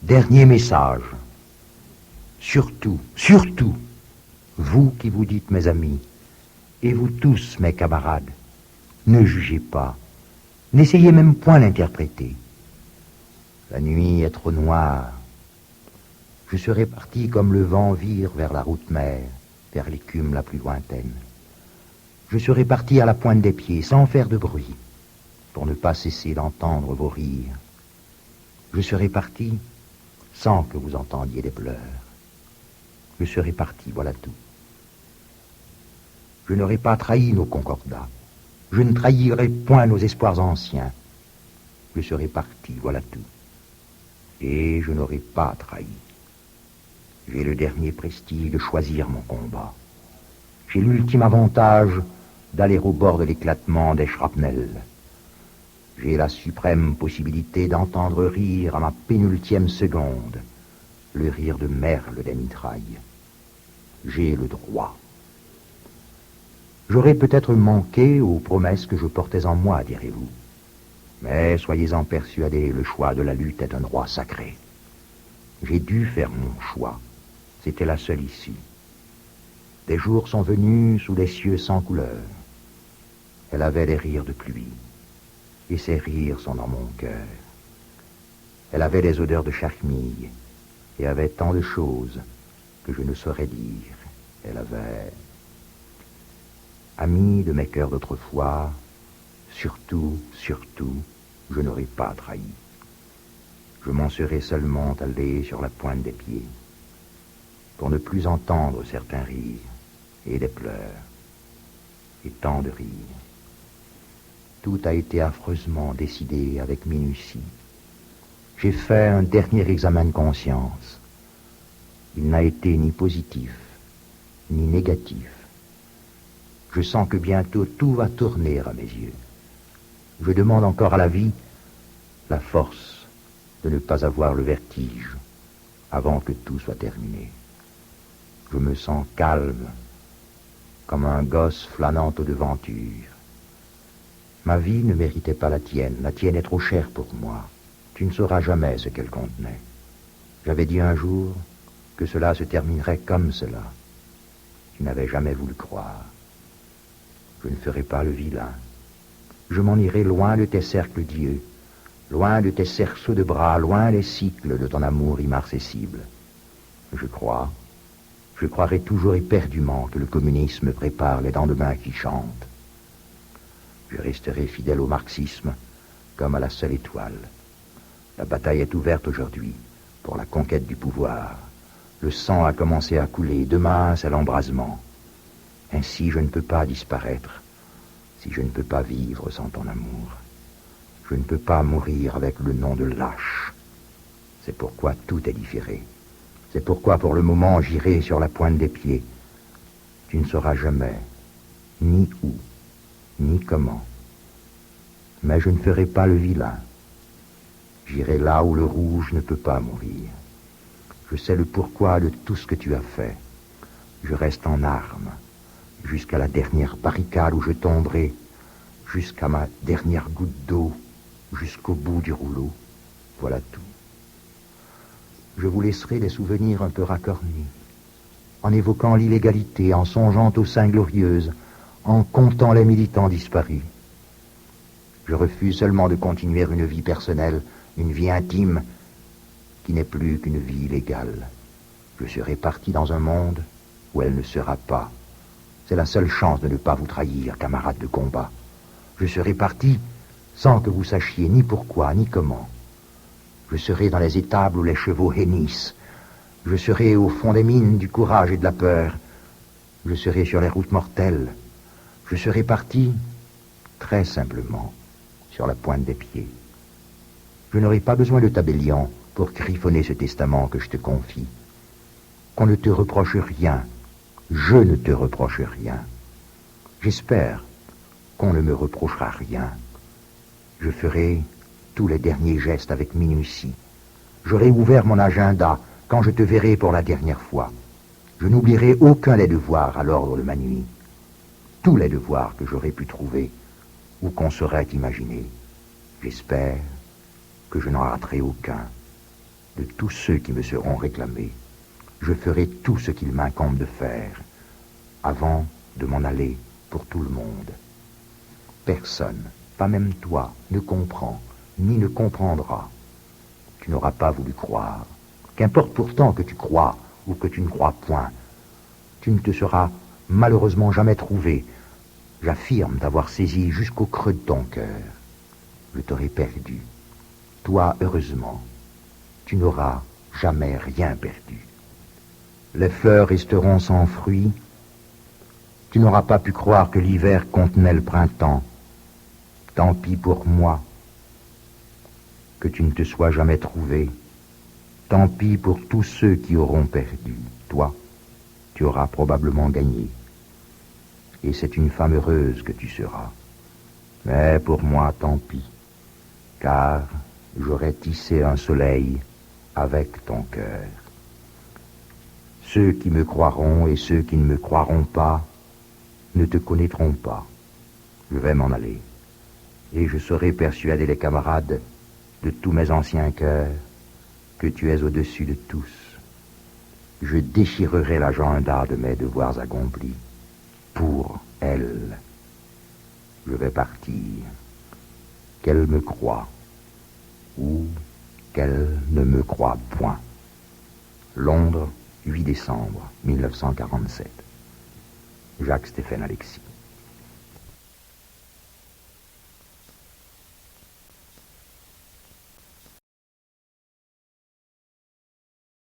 Dernier message. Surtout, surtout, vous qui vous dites mes amis, et vous tous mes camarades, ne jugez pas, n'essayez même point d'interpréter. La nuit est trop noire. Je serai parti comme le vent vire vers la route mère, vers l'écume la plus lointaine. Je serai parti à la pointe des pieds, sans faire de bruit, pour ne pas cesser d'entendre vos rires. Je serai parti sans que vous entendiez des pleurs. Je serai parti, voilà tout. Je n'aurai pas trahi nos concordats. Je ne trahirai point nos espoirs anciens. Je serai parti, voilà tout. Et je n'aurai pas trahi. J'ai le dernier prestige de choisir mon combat. J'ai l'ultime avantage d'aller au bord de l'éclatement des shrapnels. J'ai la suprême possibilité d'entendre rire à ma pénultième seconde le rire de merle des mitrailles. J'ai le droit. J'aurais peut-être manqué aux promesses que je portais en moi, direz-vous. Mais soyez-en persuadés, le choix de la lutte est un droit sacré. J'ai dû faire mon choix. C'était la seule issue. Des jours sont venus sous les cieux sans couleur. Elle avait des rires de pluie, et ces rires sont dans mon cœur. Elle avait des odeurs de charmille, et avait tant de choses que je ne saurais dire. Elle avait... Amis de mes cœurs d'autrefois, surtout, je n'aurais pas trahi. Je m'en serais seulement allé sur la pointe des pieds, pour ne plus entendre certains rires, et des pleurs, et tant de rires. Tout a été affreusement décidé avec minutie. J'ai fait un dernier examen de conscience. Il n'a été ni positif, ni négatif. Je sens que bientôt tout va tourner à mes yeux. Je demande encore à la vie la force de ne pas avoir le vertige avant que tout soit terminé. Je me sens calme, comme un gosse flânant aux devantures. Ma vie ne méritait pas la tienne est trop chère pour moi. Tu ne sauras jamais ce qu'elle contenait. J'avais dit un jour que cela se terminerait comme cela. Tu n'avais jamais voulu croire. Je ne ferai pas le vilain. Je m'en irai loin de tes cercles d'yeux, loin de tes cerceaux de bras, loin des cycles de ton amour immarcessible. Je croirai toujours éperdument que le communisme prépare les lendemains qui chantent. Je resterai fidèle au marxisme comme à la seule étoile. La bataille est ouverte aujourd'hui pour la conquête du pouvoir. Le sang a commencé à couler, demain c'est l'embrasement. Ainsi je ne peux pas disparaître si je ne peux pas vivre sans ton amour. Je ne peux pas mourir avec le nom de lâche. C'est pourquoi tout est différé. C'est pourquoi pour le moment j'irai sur la pointe des pieds. Tu ne sauras jamais ni où, ni comment. Mais je ne ferai pas le vilain. J'irai là où le rouge ne peut pas mourir. Je sais le pourquoi de tout ce que tu as fait. Je reste en armes, jusqu'à la dernière barricade où je tomberai, jusqu'à ma dernière goutte d'eau, jusqu'au bout du rouleau. Voilà tout. Je vous laisserai des souvenirs un peu racornis, en évoquant l'illégalité, en songeant aux seins glorieuses, en comptant les militants disparus. Je refuse seulement de continuer une vie personnelle, une vie intime, qui n'est plus qu'une vie illégale. Je serai parti dans un monde où elle ne sera pas. C'est la seule chance de ne pas vous trahir, camarades de combat. Je serai parti sans que vous sachiez ni pourquoi, ni comment. Je serai dans les étables où les chevaux hennissent. Je serai au fond des mines du courage et de la peur. Je serai sur les routes mortelles. Je serai parti, très simplement, sur la pointe des pieds. Je n'aurai pas besoin de tabellion pour griffonner ce testament que je te confie. Qu'on ne te reproche rien. Je ne te reproche rien. J'espère qu'on ne me reprochera rien. Je ferai tous les derniers gestes avec minutie. J'aurai ouvert mon agenda quand je te verrai pour la dernière fois. Je n'oublierai aucun des devoirs à l'ordre de ma nuit. Tous les devoirs que j'aurais pu trouver ou qu'on saurait imaginer. J'espère que je n'en raterai aucun. de tous ceux qui me seront réclamés. Je ferai tout ce qu'il m'incombe de faire, avant de m'en aller pour tout le monde. Personne, pas même toi, ne comprend, ni ne comprendra. Tu n'auras pas voulu croire. Qu'importe pourtant que tu crois ou que tu ne crois point, tu ne te seras malheureusement jamais trouvé. J'affirme d'avoir saisi jusqu'au creux de ton cœur. Je t'aurai perdu. Toi, heureusement, tu n'auras jamais rien perdu. Les fleurs resteront sans fruits. Tu n'auras pas pu croire que l'hiver contenait le printemps. Tant pis pour moi que tu ne te sois jamais trouvé. Tant pis pour tous ceux qui auront perdu. Toi, tu auras probablement gagné. Et c'est une femme heureuse que tu seras. Mais pour moi, tant pis, car j'aurais tissé un soleil avec ton cœur. Ceux qui me croiront et ceux qui ne me croiront pas ne te connaîtront pas. Je vais m'en aller, et je saurai persuader les camarades de tous mes anciens cœurs que tu es au-dessus de tous. Je déchirerai l'agenda de mes devoirs accomplis. Pour elle, je vais partir. Qu'elle me croie, ou qu'elle ne me croie point. Londres, 8 décembre 1947. Jacques-Stéphane Alexis.